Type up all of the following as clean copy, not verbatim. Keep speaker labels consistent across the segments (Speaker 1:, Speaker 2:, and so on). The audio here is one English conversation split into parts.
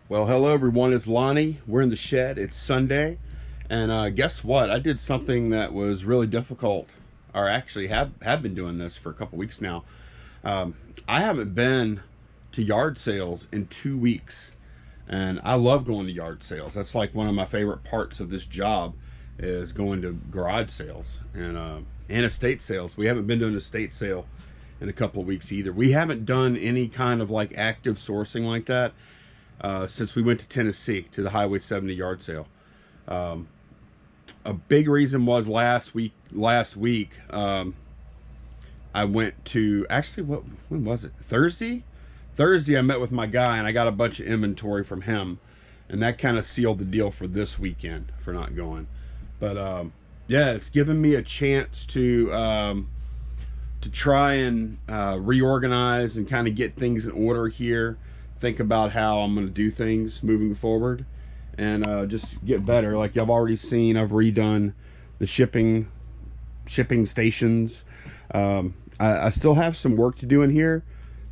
Speaker 1: Well, hello everyone, it's Lonnie. We're in the shed. It's Sunday, and guess what? I did something that was really difficult, or actually have been doing this for a couple weeks now. I haven't been to yard sales in 2 weeks, and I love going to yard sales. That's like one of my favorite parts of this job, is going to garage sales and estate sales. We haven't been to an estate sale in a couple of weeks either. We haven't done any kind of like active sourcing like that since we went to Tennessee to the Highway 70 yard sale. A big reason was last week I went to, actually, when was it? Thursday I met with my guy and I got a bunch of inventory from him, and that kind of sealed the deal for this weekend for not going. But yeah, it's given me a chance to try and reorganize and kind of get things in order here, think about how I'm going to do things moving forward, and just get better. Like y'all have already seen, I've redone the shipping stations. I still have some work to do in here.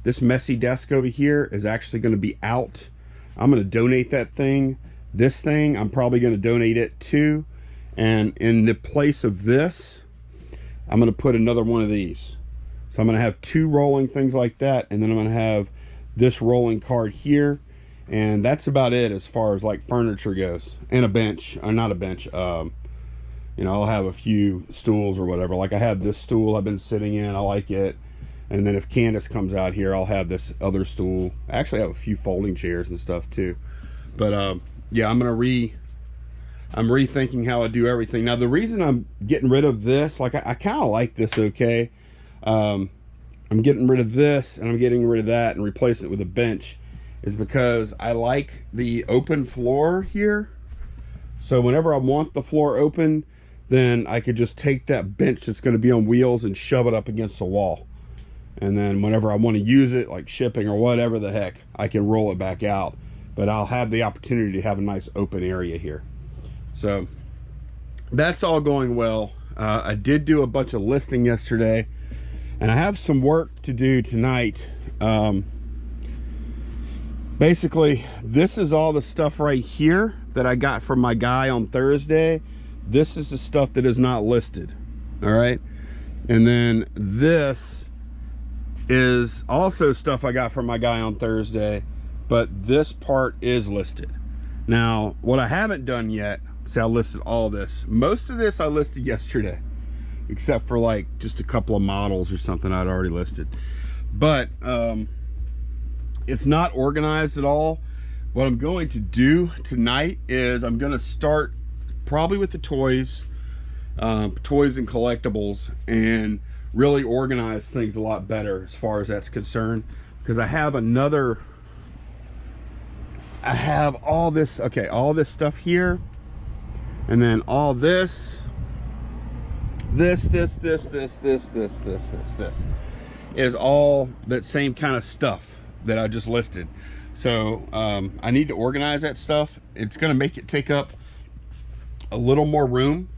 Speaker 1: This messy desk over here is actually going to be out. I'm going to donate that thing. This thing, I'm probably going to donate it too. And in the place of this, I'm going to put another one of these. So I'm going to have two rolling things like that, and then I'm going to have this rolling cart here, and that's about it as far as like furniture goes. And a bench, or not a bench, you know, I'll have a few stools or whatever. Like I have this stool I've been sitting in, I like it. And then if Candace comes out here, I'll have this other stool. I actually have a few folding chairs and stuff too. But yeah, I'm rethinking how I do everything. Now the reason I'm getting rid of this, like I kind of like this, okay. I'm getting rid of this and I'm getting rid of that and replacing it with a bench, is because I like the open floor here. So whenever I want the floor open, then I could just take that bench that's going to be on wheels and shove it up against the wall. And then whenever I want to use it, like shipping or whatever the heck, I can roll it back out. But I'll have the opportunity to have a nice open area here. So that's all going well. I did do a bunch of listing yesterday, and I have some work to do tonight. Basically, this is all the stuff right here that I got from my guy on Thursday. This is the stuff that is not listed. All right. And then this is also stuff I got from my guy on Thursday, but this part is listed. Now, what I haven't done yet, see, I listed all this. Most of this I listed yesterday, except for like just a couple of models or something I'd already listed. But it's not organized at all. What I'm going to do tonight is I'm going to start probably with the toys and collectibles, and really organize things a lot better as far as that's concerned, because I have all this, okay, all this stuff here, and then all this is all that same kind of stuff that I just listed. So I need to organize that stuff. It's going to make it take up a little more room,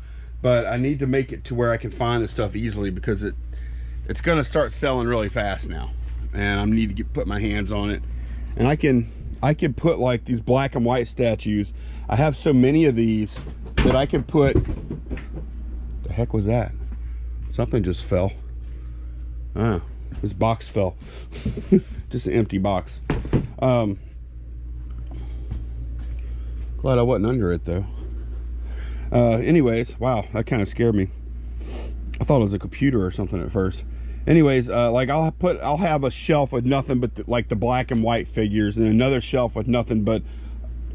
Speaker 1: but I need to make it to where I can find the stuff easily, because it's going to start selling really fast now, and I need to put my hands on it. And I can put like these black and white statues. I have so many of these that I can put. The heck was that? Something just fell. This box fell. Just an empty box. Glad I wasn't under it though. Anyways, wow, that kind of scared me. I thought it was a computer or something at first. Anyways, like I'll have a shelf with nothing but like the black and white figures, and another shelf with nothing but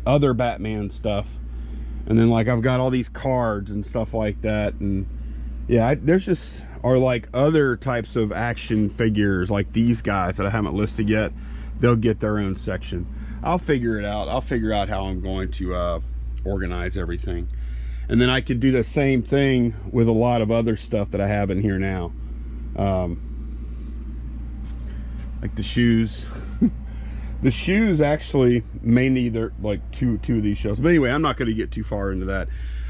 Speaker 1: other Batman stuff. And then like I've got all these cards and stuff like that. And yeah, there's just are like other types of action figures like these guys that I haven't listed yet. They'll get their own section. I'll figure it out. I'll figure out how I'm going to organize everything. And then I could do the same thing with a lot of other stuff that I have in here now. Like the shoes. The shoes actually may need like two of these shelves. But anyway, I'm not going to get too far into that.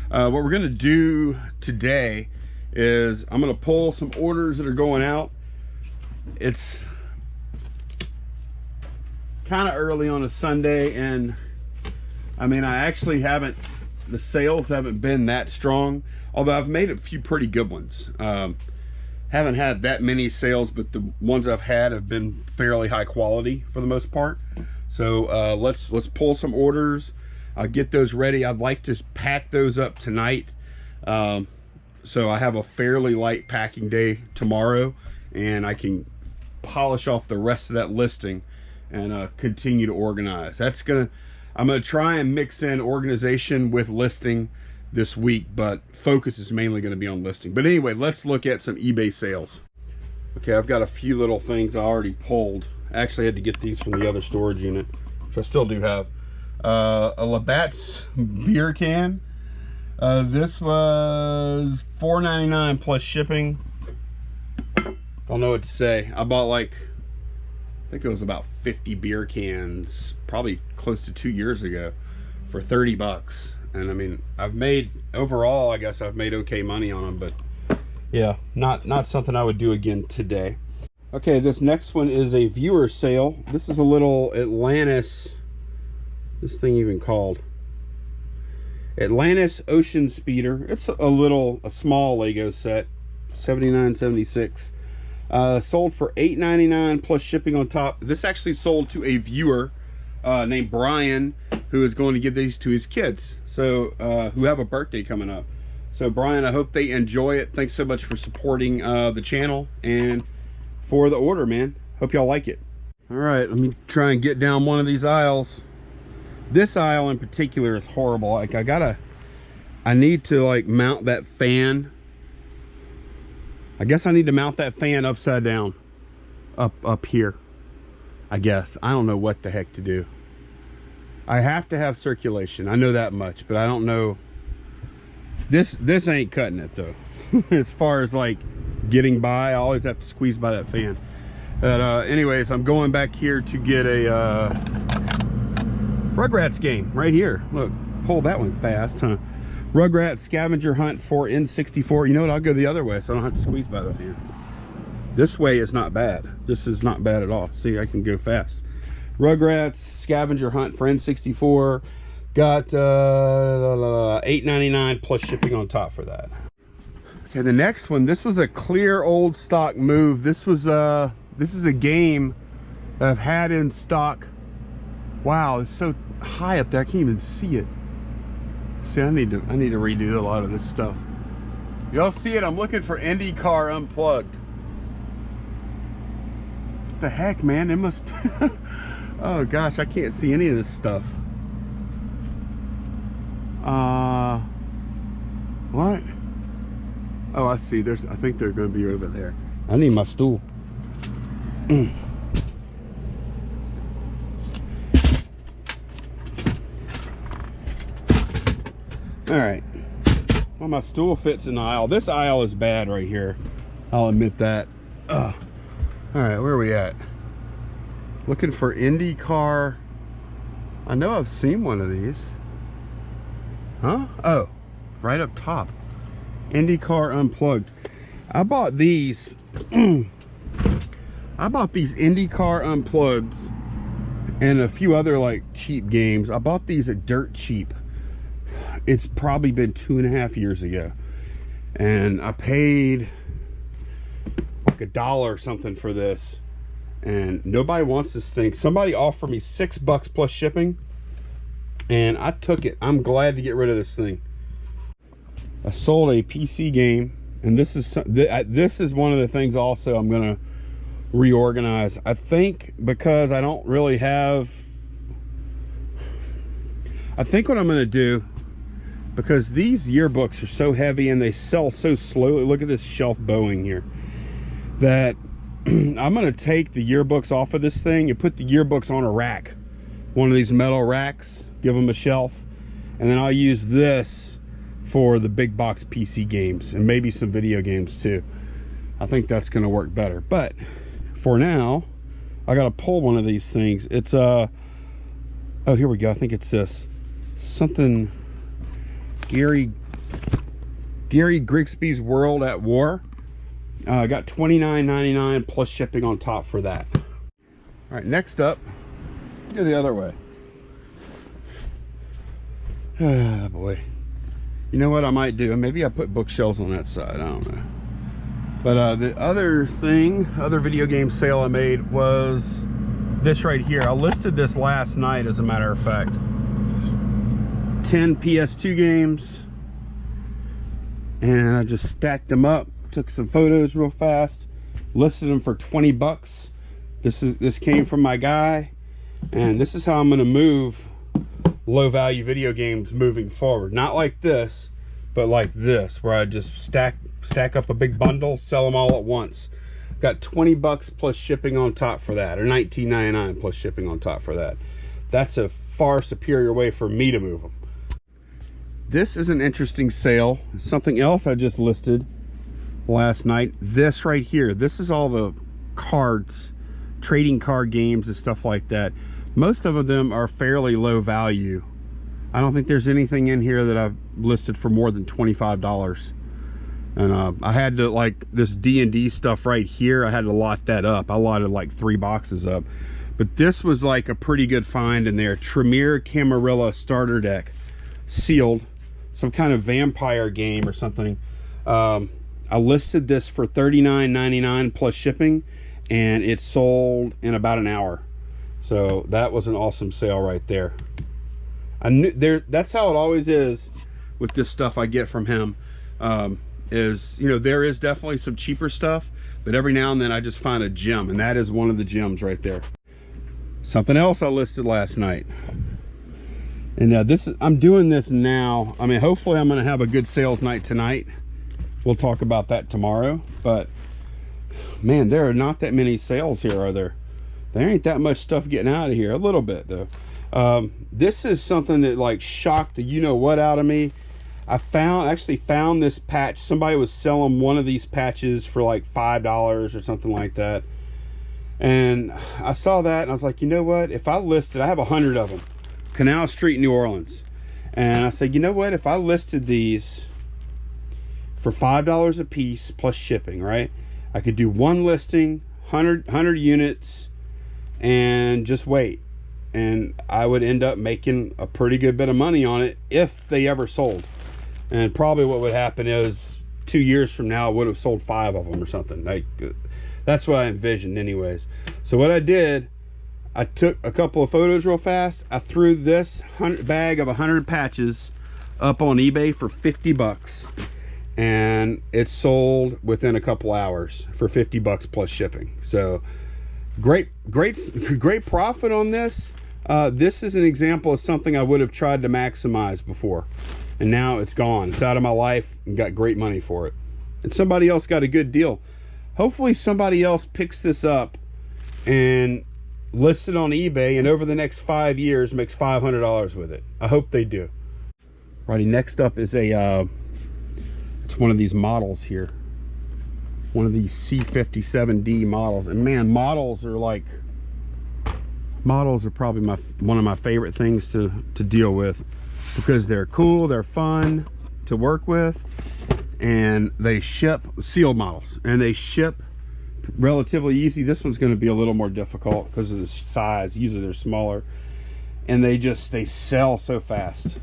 Speaker 1: What we're going to do today is I'm going to pull some orders that are going out. It's kind of early on a Sunday, and I mean, I actually haven't, the sales haven't been that strong, although I've made a few pretty good ones. Haven't had that many sales, but the ones I've had have been fairly high quality for the most part. So let's pull some orders. I'll get those ready. I'd like to pack those up tonight. So I have a fairly light packing day tomorrow, and I can polish off the rest of that listing and continue to organize. I'm gonna try and mix in organization with listing this week, but focus is mainly going to be on listing. But anyway, let's look at some eBay sales. Okay, I've got a few little things I already pulled. I actually had to get these from the other storage unit, which I still do have. A Labatt's beer can. This was $4.99 plus shipping. Don't know what to say. I bought I think it was about 50 beer cans, probably close to 2 years ago, for 30 bucks. And I mean, overall, I guess I've made okay money on them, but yeah, not something I would do again today. Okay, this next one is a viewer sale. This is a little Atlantis, this thing even called Atlantis Ocean Speeder. It's a small Lego set, $79.76. Sold for $8.99 plus shipping on top. This actually sold to a viewer named Brian, who is going to give these to his kids, so who have a birthday coming up. So Brian, I hope they enjoy it. Thanks so much for supporting the channel and for the order, man. Hope y'all like it. All right, let me try and get down one of these aisles. This aisle in particular is horrible. I need to mount that fan. I guess I need to mount that fan upside down up here. I guess I don't know what the heck to do. I have to have circulation, I know that much, but I don't know. This ain't cutting it though. As far as getting by, I always have to squeeze by that fan. But anyways, I'm going back here to get a Rugrats game right here. Look, pull that one fast, huh? Rugrats scavenger hunt for N64. You know what, I'll go the other way so I don't have to squeeze by the fan. This way is not bad. This is not bad at all. See, I can go fast. Rugrats scavenger hunt for N64. Got $8.99 plus shipping on top for that. Okay, the next one, this was a clear old stock move. This is a game that I've had in stock. Wow, it's so high up there I can't even see it. See, I need to redo a lot of this stuff. Y'all see it? I'm looking for IndyCar Unplugged. What the heck, man? It must oh gosh, I can't see any of this stuff. What? Oh, I see. I think they're going to be over there. I need my stool. All right. Well, my stool fits in the aisle. This aisle is bad right here. I'll admit that. All right, where are we at? Looking for IndyCar. I know I've seen one of these. Huh? Oh, right up top. IndyCar Unplugged. I bought these. I bought these IndyCar Unpluggeds and a few other cheap games. I bought these at dirt cheap. It's probably been 2.5 years ago. And I paid $1 or something for this. And nobody wants this thing. Somebody offered me $6 plus shipping. And I took it. I'm glad to get rid of this thing. I sold a PC game, and this is one of the things also I'm gonna reorganize. I think because I don't really have. I think what I'm gonna do, because these yearbooks are so heavy and they sell so slowly. Look at this shelf bowing here. That I'm gonna take the yearbooks off of this thing and put the yearbooks on a rack, one of these metal racks. Give them a shelf, and then I'll use this for the big box PC games and maybe some video games too. I think that's going to work better, but for now I got to pull one of these things. It's oh, here we go. I think it's this something Gary Grigsby's World at War. I got $29.99 plus shipping on top for that. All right, next up, go the other way. Ah, boy. You know what I might do? Maybe I put bookshelves on that side. I don't know. But the other video game sale I made was this right here. I listed this last night, as a matter of fact. 10 PS2 games. And I just stacked them up, took some photos real fast, listed them for 20 bucks. This came from my guy, and this is how I'm going to move low value video games moving forward. Not like this, but like this, where I just stack up a big bundle, sell them all at once. Got 20 bucks plus shipping on top for that, or $19.99 plus shipping on top for that. That's a far superior way for me to move them. This is an interesting sale. Something else I just listed last night. This right here. This is all the cards, trading card games and stuff like that. Most of them are fairly low value. I don't think there's anything in here that I've listed for more than $25. And I had to, like, this D&D stuff right here, I had to lot that up. I lotted like 3 boxes up. But this was like a pretty good find in there. Tremere Camarilla starter deck, sealed. Some kind of vampire game or something. I listed this for $39.99 plus shipping, and it sold in about an hour. So that was an awesome sale right there. I knew that's how it always is with this stuff I get from him. Is, you know, there is definitely some cheaper stuff, but every now and then I just find a gem, and that is one of the gems right there. Something else I listed last night. And I'm doing this now. I mean, hopefully I'm going to have a good sales night tonight. We'll talk about that tomorrow. But man, there are not that many sales here, are there? There ain't that much stuff getting out of here. A little bit though. This is something that like shocked the you-know-what out of me. I actually found this patch. Somebody was selling one of these patches for like $5 or something like that. And I saw that and I was like, you know what? If I listed, I have 100 of them. Canal Street, New Orleans. And I said, you know what? If I listed these for $5 a piece plus shipping, right? I could do one listing, 100 units, and just wait. And I would end up making a pretty good bit of money on it if they ever sold. And probably what would happen is 2 years from now, I would have sold 5 of them or something. Like, that's what I envisioned anyways. So what I did, I took a couple of photos real fast. I threw this bag of 100 patches up on eBay for 50 bucks. And it sold within a couple hours for 50 bucks plus shipping. So great profit on this. This is an example of something I would have tried to maximize before. And now it's gone. It's out of my life and got great money for it. And somebody else got a good deal. Hopefully somebody else picks this up and lists it on eBay, and over the next 5 years makes $500 with it. I hope they do. Righty, next up is it's one of these models here. One of these C57D models. And man, models are probably one of my favorite things to deal with, because they're cool, they're fun to work with, and they ship sealed models, and they ship relatively easy. This one's going to be a little more difficult because of the size. Usually they're smaller, and they sell so fast.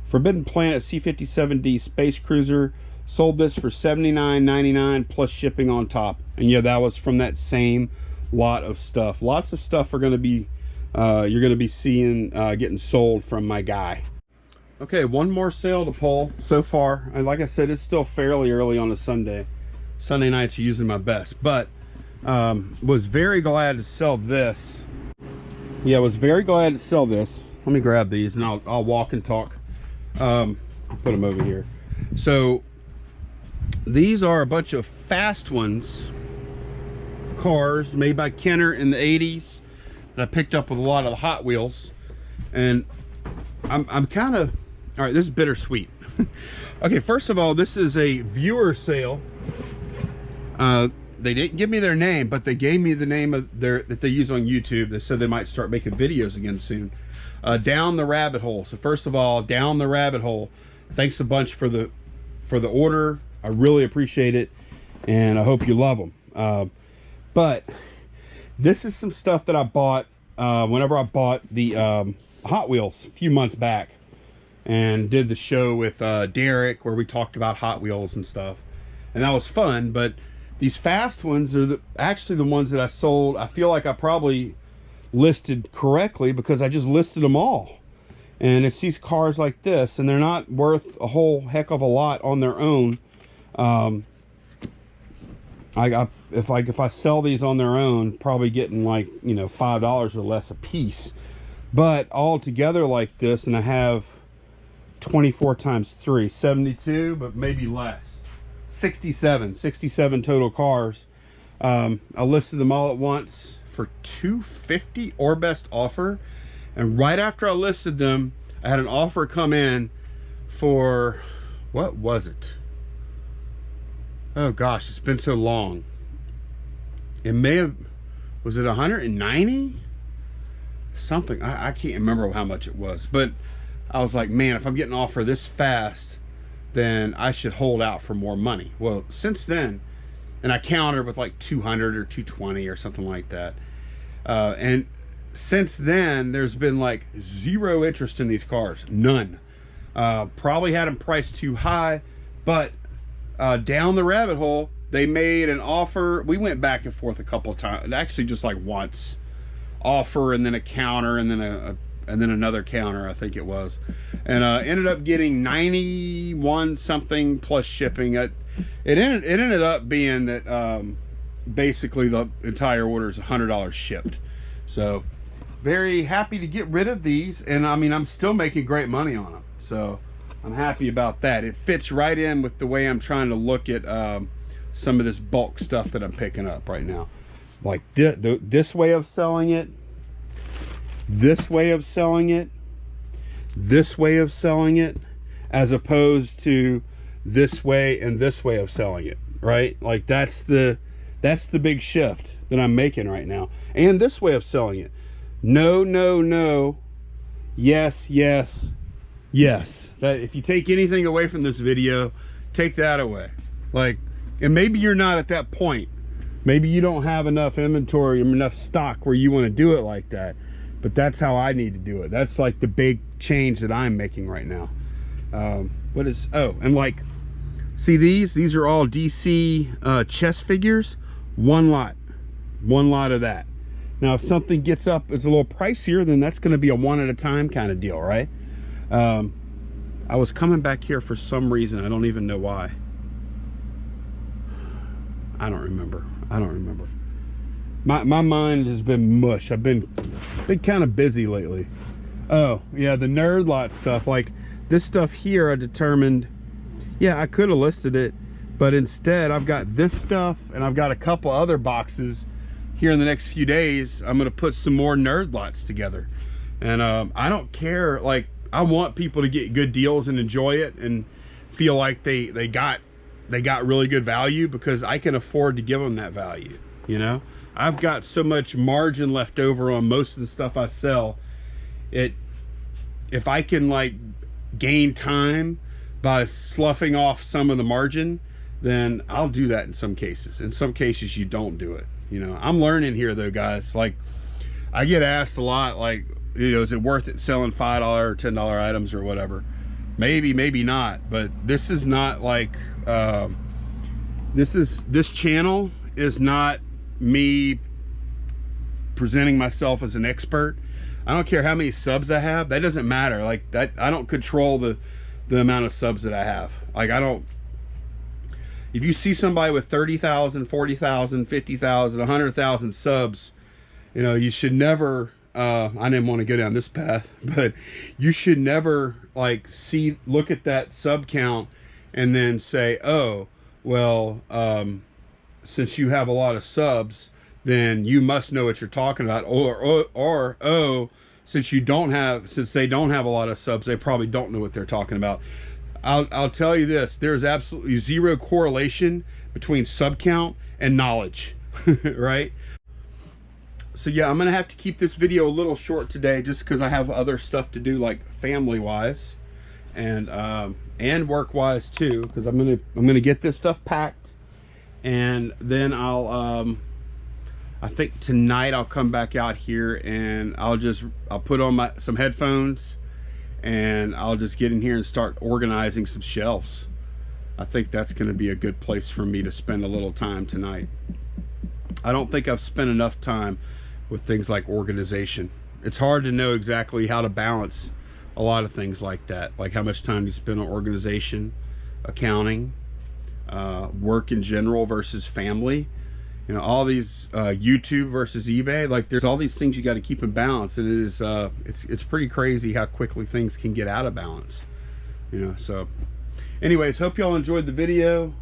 Speaker 1: Forbidden Planet C57D Space Cruiser, sold this for $79.99 plus shipping on top. And yeah, that was from that same lot of stuff. Lots of stuff are going to be you're going to be seeing getting sold from my guy. Okay, one more sale to pull so far, and like I said, it's still fairly early on a Sunday. Sunday nights are usually my best, but was very glad to sell this. Yeah, was very glad to sell this. Let me grab these and I'll walk and talk. Put them over here. So these are a bunch of Fast Ones cars made by Kenner in the 80s that I picked up with a lot of the Hot Wheels. And I'm kind of, all right, this is bittersweet. Okay, first of all, this is a viewer sale. They didn't give me their name, but they gave me the name of that they use on YouTube. They said they might start making videos again soon. Down the Rabbit Hole. So first of all, Down the Rabbit Hole, thanks a bunch for the order. I really appreciate it, and I hope you love them. But this is some stuff that I bought whenever I bought the Hot Wheels a few months back. and did the show with Derek where we talked about Hot Wheels and stuff, and that was fun. But these fast ones are actually the ones that I sold. I feel like I probably listed correctly because I just listed them all, and it's these cars like this, and they're not worth a whole heck of a lot on their own. If I sell these on their own, probably getting like, you know, $5 or less a piece. But all together like this, and I have 24 times 3, 72, but maybe less. 67 total cars. I listed them all at once for $250 or best offer. And right after I listed them, I had an offer come in for, what was it? Oh gosh, it's been so long. It may have, was it 190? Something, I can't remember how much it was, but I was like, man, if I'm getting an offer this fast, then I should hold out for more money. Well, since then, and I countered with like 200 or 220 or something like that. And since then, there's been like zero interest in these cars, none. Probably had them priced too high, but down the rabbit hole, they made an offer. We went back and forth a couple of times, actually just like once. Offer and then a counter and then another counter, I think it was, and ended up getting 91 something plus shipping. It ended up being that basically the entire order is $100 shipped. So very happy to get rid of these, and I mean, I'm still making great money on them, so I'm happy about that. It fits right in with the way I'm trying to look at some of this bulk stuff that I'm picking up right now. Like this way of selling it, this way of selling it, this way of selling it, as opposed to this way and this way of selling it, right? Like that's the big shift that I'm making right now. And this way of selling it. No, no, no. Yes, yes, yes. That if you take anything away from this video, take that away. Like, and maybe you're not at that point. Maybe you don't have enough inventory, enough stock where you want to do it like that. But that's how I need to do it. That's like the big change that I'm making right now. What is, oh, and like, see these are all DC chess figures. One lot of that. Now, if something gets up, it's a little pricier, then that's going to be a one at a time kind of deal, right? I was coming back here for some reason. I don't even know why. I don't remember. My mind has been mush. I've been kind of busy lately. Oh yeah, the nerd lot stuff, like this stuff here, I determined, yeah, I could have listed it, but instead I've got this stuff and I've got a couple other boxes here in the next few days. I'm gonna put some more nerd lots together, and I don't care, like I want people to get good deals and enjoy it and feel like they got really good value, because I can afford to give them that value. You know, I've got so much margin left over on most of the stuff I sell. If I can like gain time by sloughing off some of the margin, then I'll do that in some cases. In some cases you don't do it. You know, I'm learning here though, guys. Like, I get asked a lot, like, you know, is it worth it selling $5 or $10 items or whatever? Maybe, maybe not, but this is not like this channel is not me presenting myself as an expert. I don't care how many subs I have. That doesn't matter. Like that, I don't control the amount of subs that I have. Like, I don't, if you see somebody with 30,000, 40,000, 50,000, 100,000 subs, you know, you should never, I didn't want to go down this path, but you should never like look at that sub count and then say, oh, well, since you have a lot of subs, then you must know what you're talking about, or oh, since they don't have a lot of subs, they probably don't know what they're talking about. I'll tell you this, there's absolutely zero correlation between sub count and knowledge. Right? So yeah, I'm gonna have to keep this video a little short today, just because I have other stuff to do, like family wise and work wise too, because I'm gonna get this stuff packed, and then I think tonight I'll come back out here and I'll put on some headphones and I'll just get in here and start organizing some shelves. I think that's going to be a good place for me to spend a little time tonight. I don't think I've spent enough time with things like organization. It's hard to know exactly how to balance a lot of things like that, like how much time you spend on organization, accounting, work in general versus family. You know, all these YouTube versus eBay, like there's all these things you got to keep in balance, and it is it's pretty crazy how quickly things can get out of balance. You know, so anyways, hope y'all enjoyed the video.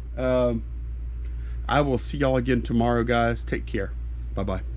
Speaker 1: I will see y'all again tomorrow, guys. Take care. Bye bye.